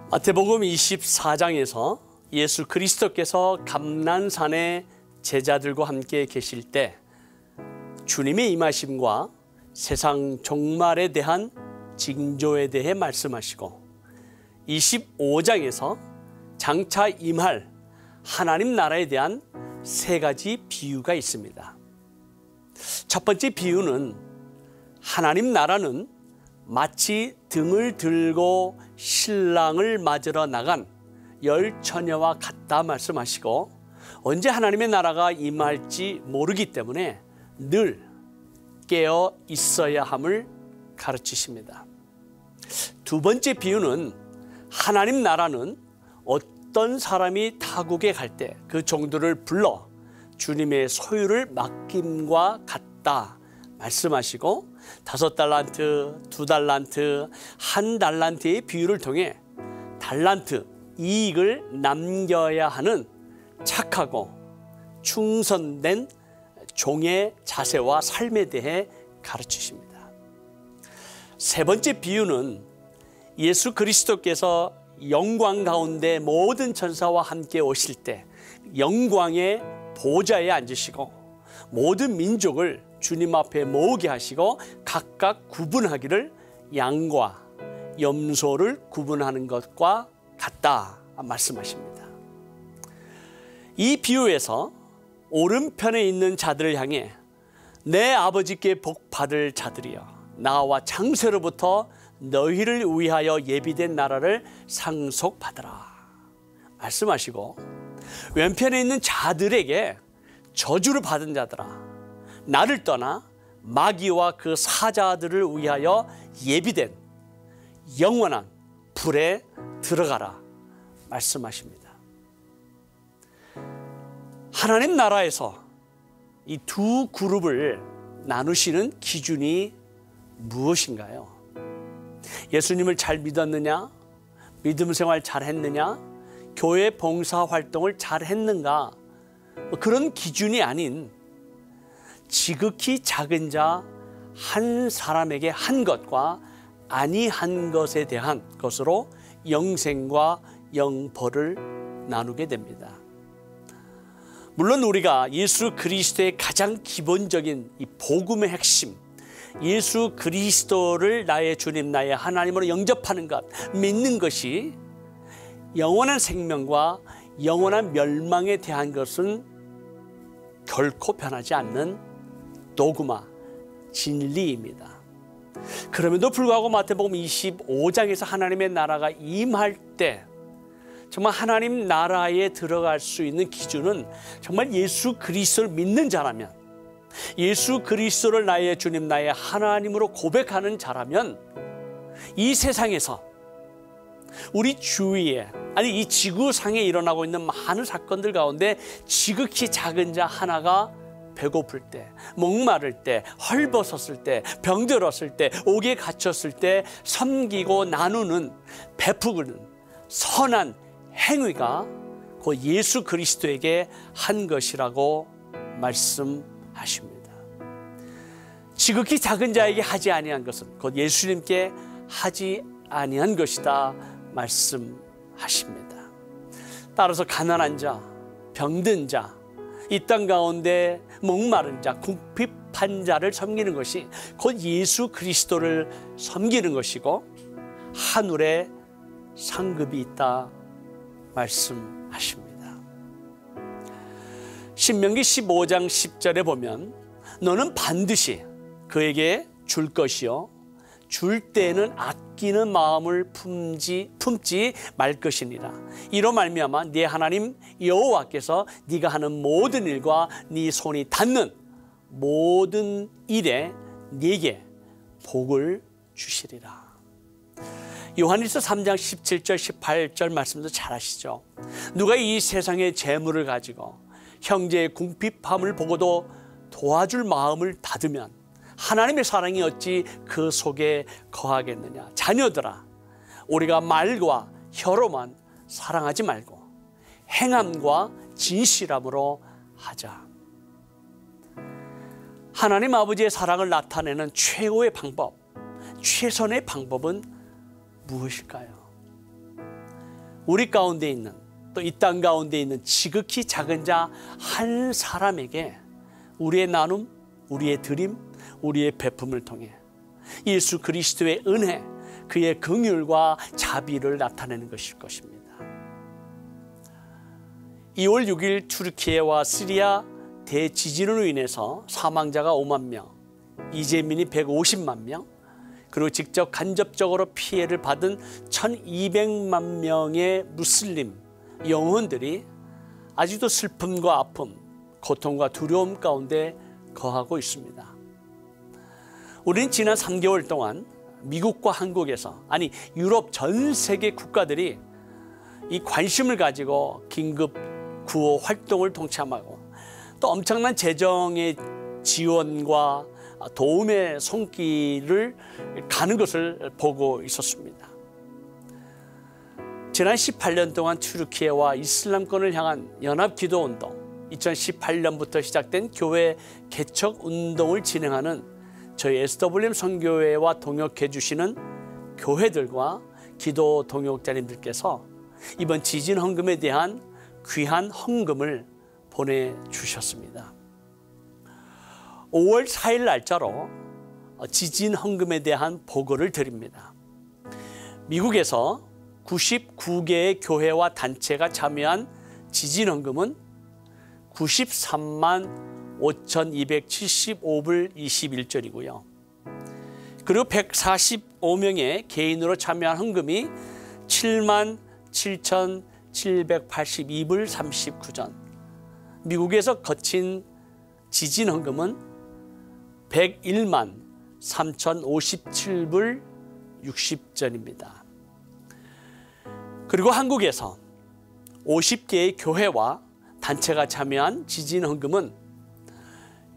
마태복음 24장에서 예수 그리스도께서 감난산에 제자들과 함께 계실 때 주님의 임하심과 세상 종말에 대한 징조에 대해 말씀하시고, 25장에서 장차 임할 하나님 나라에 대한 세 가지 비유가 있습니다. 첫 번째 비유는 하나님 나라는 마치 등을 들고 신랑을 맞으러 나간 열 처녀와 같다 말씀하시고, 언제 하나님의 나라가 임할지 모르기 때문에 늘 깨어 있어야 함을 가르치십니다. 두 번째 비유는 하나님 나라는 어떤 사람이 타국에 갈 때 그 종들을 불러 주님의 소유를 맡김과 같다 말씀하시고, 5달란트, 2달란트, 1달란트의 비유를 통해 달란트, 이익을 남겨야 하는 착하고 충성된 종의 자세와 삶에 대해 가르치십니다. 세 번째 비유는 예수 그리스도께서 영광 가운데 모든 천사와 함께 오실 때 영광의 보좌에 앉으시고 모든 민족을 주님 앞에 모으게 하시고 각각 구분하기를 양과 염소를 구분하는 것과 같다 말씀하십니다. 이 비유에서 오른편에 있는 자들을 향해 내 아버지께 복 받을 자들이여, 나와 창세로부터 너희를 위하여 예비된 나라를 상속받으라 말씀하시고, 왼편에 있는 자들에게 저주를 받은 자들아, 나를 떠나 마귀와 그 사자들을 위하여 예비된 영원한 불에 들어가라 말씀하십니다. 하나님 나라에서 이 두 그룹을 나누시는 기준이 무엇인가요? 예수님을 잘 믿었느냐? 믿음 생활 잘 했느냐? 교회 봉사 활동을 잘 했는가? 그런 기준이 아닌 지극히 작은 자 한 사람에게 한 것과 아니한 것에 대한 것으로 영생과 영벌을 나누게 됩니다. 물론 우리가 예수 그리스도의 가장 기본적인 이 복음의 핵심, 예수 그리스도를 나의 주님, 나의 하나님으로 영접하는 것, 믿는 것이 영원한 생명과 영원한 멸망에 대한 것은 결코 변하지 않는 도그마, 진리입니다. 그럼에도 불구하고 마태복음 25장에서 하나님의 나라가 임할 때 정말 하나님 나라에 들어갈 수 있는 기준은 정말 예수 그리스도를 믿는 자라면, 예수 그리스도를 나의 주님, 나의 하나님으로 고백하는 자라면 이 세상에서 우리 주위에, 아니 이 지구상에 일어나고 있는 많은 사건들 가운데 지극히 작은 자 하나가 배고플 때, 목마를 때, 헐벗었을 때, 병들었을 때, 옥에 갇혔을 때 섬기고 나누는, 베푸는 선한 행위가 곧 예수 그리스도에게 한 것이라고 말씀하십니다. 지극히 작은 자에게 하지 아니한 것은 곧 예수님께 하지 아니한 것이다 말씀하십니다. 따라서 가난한 자, 병든 자, 이 땅 가운데 목마른 자, 궁핍한 자를 섬기는 것이 곧 예수 그리스도를 섬기는 것이고 하늘에 상급이 있다 말씀하십니다. 신명기 15장 10절에 보면 너는 반드시 그에게 줄 것이요 줄 때에는 아끼는 마음을 품지 말 것이니라. 이로 말미암아 네 하나님 여호와께서 네가 하는 모든 일과 네 손이 닿는 모든 일에 네게 복을 주시리라. 요한일서 3장 17절 18절 말씀도 잘 아시죠? 누가 이 세상의 재물을 가지고 형제의 궁핍함을 보고도 도와줄 마음을 닫으면 하나님의 사랑이 어찌 그 속에 거하겠느냐. 자녀들아, 우리가 말과 혀로만 사랑하지 말고 행함과 진실함으로 하자. 하나님 아버지의 사랑을 나타내는 최고의 방법, 최선의 방법은 무엇일까요? 우리 가운데 있는, 또 이 땅 가운데 있는 지극히 작은 자 한 사람에게 우리의 나눔, 우리의 드림, 우리의 베품을 통해 예수 그리스도의 은혜, 그의 긍휼과 자비를 나타내는 것일 것입니다. 2월 6일 투르키예와 시리아 대지진으로 인해서 사망자가 5만 명, 이재민이 150만 명, 그리고 직접 간접적으로 피해를 받은 1200만 명의 무슬림 영혼들이 아직도 슬픔과 아픔, 고통과 두려움 가운데 거하고 있습니다. 우리는 지난 3개월 동안 미국과 한국에서, 아니 유럽 전 세계 국가들이 이 관심을 가지고 긴급 구호 활동을 동참하고 또 엄청난 재정의 지원과 도움의 손길을 가는 것을 보고 있었습니다. 지난 18년 동안 튀르키예와 이슬람권을 향한 연합기도운동, 2018년부터 시작된 교회 개척 운동을 진행하는 저희 SWM 선교회와 동역해 주시는 교회들과 기도 동역자님들께서 이번 지진 헌금에 대한 귀한 헌금을 보내주셨습니다. 5월 4일 날짜로 지진 헌금에 대한 보고를 드립니다. 미국에서 99개의 교회와 단체가 참여한 지진 헌금은 93만 5,275불 21절이고요. 그리고 145명의 개인으로 참여한 헌금이 7만 7,782불 39전. 미국에서 거친 지진 헌금은 101만 3,057불 60전입니다. 그리고 한국에서 50개의 교회와 단체가 참여한 지진 헌금은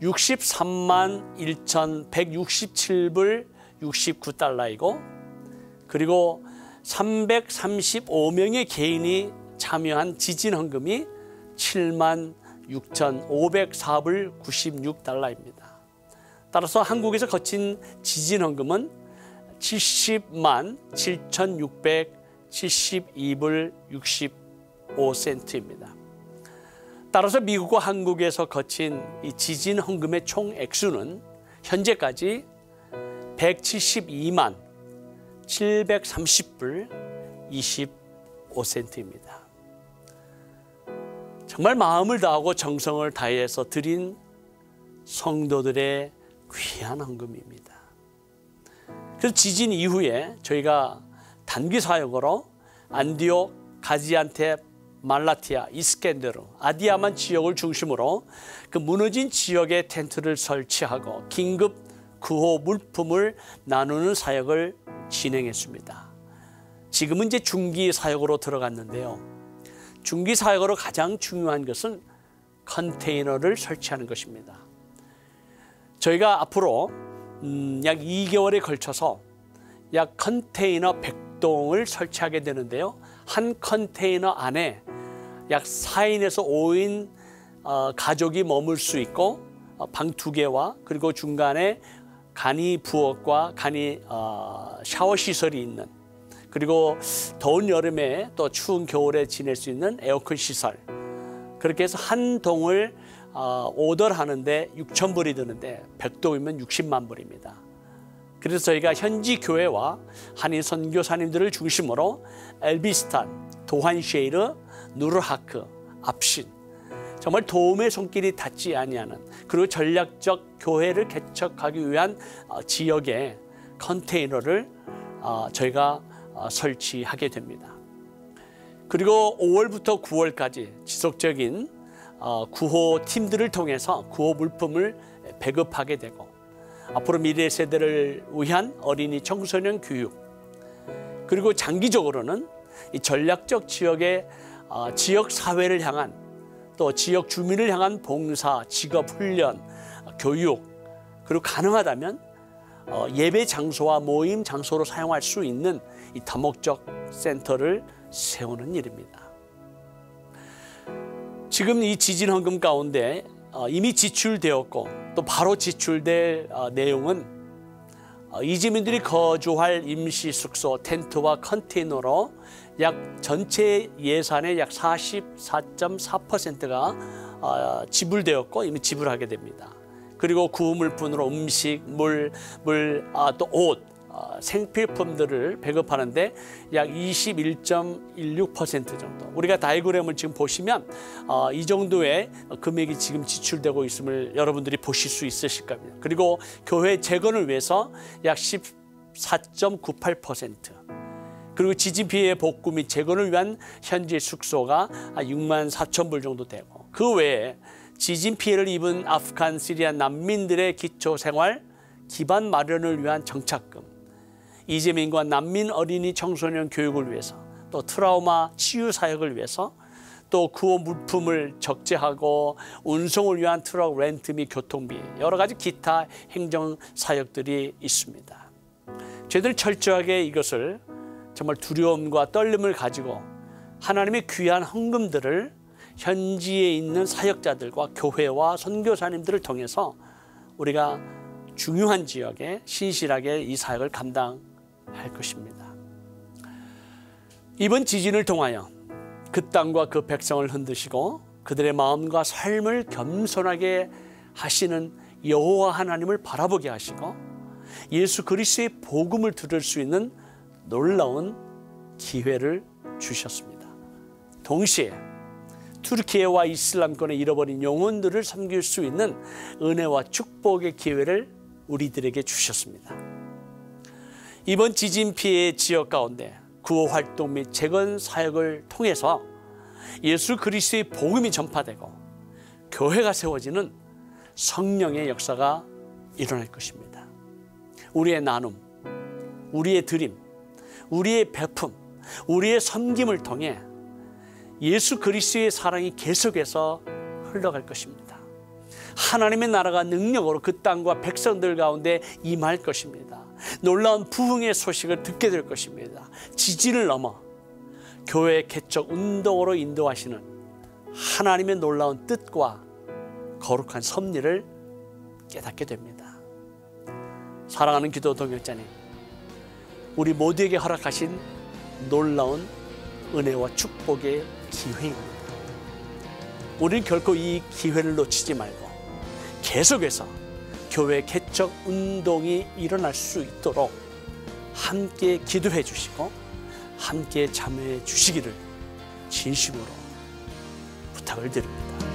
63만 1,167불 69달러이고, 그리고 335명의 개인이 참여한 지진 헌금이 7만 6,504불 96달러입니다. 따라서 한국에서 거친 지진 헌금은 70만 7,672불 65센트입니다. 따라서 미국과 한국에서 거친 이 지진 헌금의 총 액수는 현재까지 172만 730불 25센트입니다. 정말 마음을 다하고 정성을 다해서 드린 성도들의 귀한 헌금입니다. 그래서 지진 이후에 저희가 단기 사역으로 안디옥, 가지안텝, 말라티아, 이스켄데르, 아디야만 지역을 중심으로 그 무너진 지역에 텐트를 설치하고 긴급 구호 물품을 나누는 사역을 진행했습니다. 지금은 이제 중기 사역으로 들어갔는데요. 중기 사역으로 가장 중요한 것은 컨테이너를 설치하는 것입니다. 저희가 앞으로 약 2개월에 걸쳐서 약 컨테이너 100동을 설치하게 되는데요. 한 컨테이너 안에 약 4인에서 5인 가족이 머물 수 있고, 방 2개와 그리고 중간에 간이 부엌과 간이 샤워 시설이 있는, 그리고 더운 여름에 또 추운 겨울에 지낼 수 있는 에어컨 시설, 그렇게 해서 한 동을 오더를 하는데 6,000불이 드는데 100동이면 60만 불입니다. 그래서 저희가 현지 교회와 한인 선교사님들을 중심으로 엘비스탄, 도한쉐이르, 누르하크, 압신, 정말 도움의 손길이 닿지 아니하는, 그리고 전략적 교회를 개척하기 위한 지역에 컨테이너를 저희가 설치하게 됩니다. 그리고 5월부터 9월까지 지속적인 구호 팀들을 통해서 구호 물품을 배급하게 되고, 앞으로 미래 세대를 위한 어린이 청소년 교육, 그리고 장기적으로는 이 전략적 지역의 지역 사회를 향한, 또 지역 주민을 향한 봉사, 직업 훈련, 교육, 그리고 가능하다면 예배 장소와 모임 장소로 사용할 수 있는 이 다목적 센터를 세우는 일입니다. 지금 이 지진 헌금 가운데 이미 지출되었고 또 바로 지출될 내용은 이주민들이 거주할 임시 숙소, 텐트와 컨테이너로 약 전체 예산의 약 44.4%가 지불되었고 이미 지불하게 됩니다. 그리고 구물품으로 음식, 또 옷, 생필품들을 배급하는데 약 21.16% 정도. 우리가 다이그램을 지금 보시면 이 정도의 금액이 지금 지출되고 있음을 여러분들이 보실 수 있으실 겁니다. 그리고 교회 재건을 위해서 약 14.98%. 그리고 지진 피해 복구 및 재건을 위한 현지 숙소가 6만 4천 불 정도 되고, 그 외에 지진 피해를 입은 아프간, 시리아 난민들의 기초생활 기반 마련을 위한 정착금, 이재민과 난민 어린이 청소년 교육을 위해서, 또 트라우마 치유 사역을 위해서, 또 구호 물품을 적재하고 운송을 위한 트럭 렌트 및 교통비, 여러 가지 기타 행정 사역들이 있습니다. 저희들 철저하게 이것을 정말 두려움과 떨림을 가지고 하나님의 귀한 헌금들을 현지에 있는 사역자들과 교회와 선교사님들을 통해서 우리가 중요한 지역에 신실하게 이 사역을 감당할 것입니다. 이번 지진을 통하여 그 땅과 그 백성을 흔드시고 그들의 마음과 삶을 겸손하게 하시는 여호와 하나님을 바라보게 하시고 예수 그리스도의 복음을 들을 수 있는 놀라운 기회를 주셨습니다. 동시에 투르키예와 이슬람권의 잃어버린 영혼들을 섬길 수 있는 은혜와 축복의 기회를 우리들에게 주셨습니다. 이번 지진 피해 지역 가운데 구호 활동 및 재건 사역을 통해서 예수 그리스도의 복음이 전파되고 교회가 세워지는 성령의 역사가 일어날 것입니다. 우리의 나눔, 우리의 드림, 우리의 베품, 우리의 섬김을 통해 예수 그리스도의 사랑이 계속해서 흘러갈 것입니다. 하나님의 나라가 능력으로 그 땅과 백성들 가운데 임할 것입니다. 놀라운 부흥의 소식을 듣게 될 것입니다. 지진을 넘어 교회 개척 운동으로 인도하시는 하나님의 놀라운 뜻과 거룩한 섭리를 깨닫게 됩니다. 사랑하는 기도 동역자님, 우리 모두에게 허락하신 놀라운 은혜와 축복의 기회입니다. 우리는 결코 이 기회를 놓치지 말고 계속해서 교회 개척 운동이 일어날 수 있도록 함께 기도해 주시고 함께 참여해 주시기를 진심으로 부탁을 드립니다.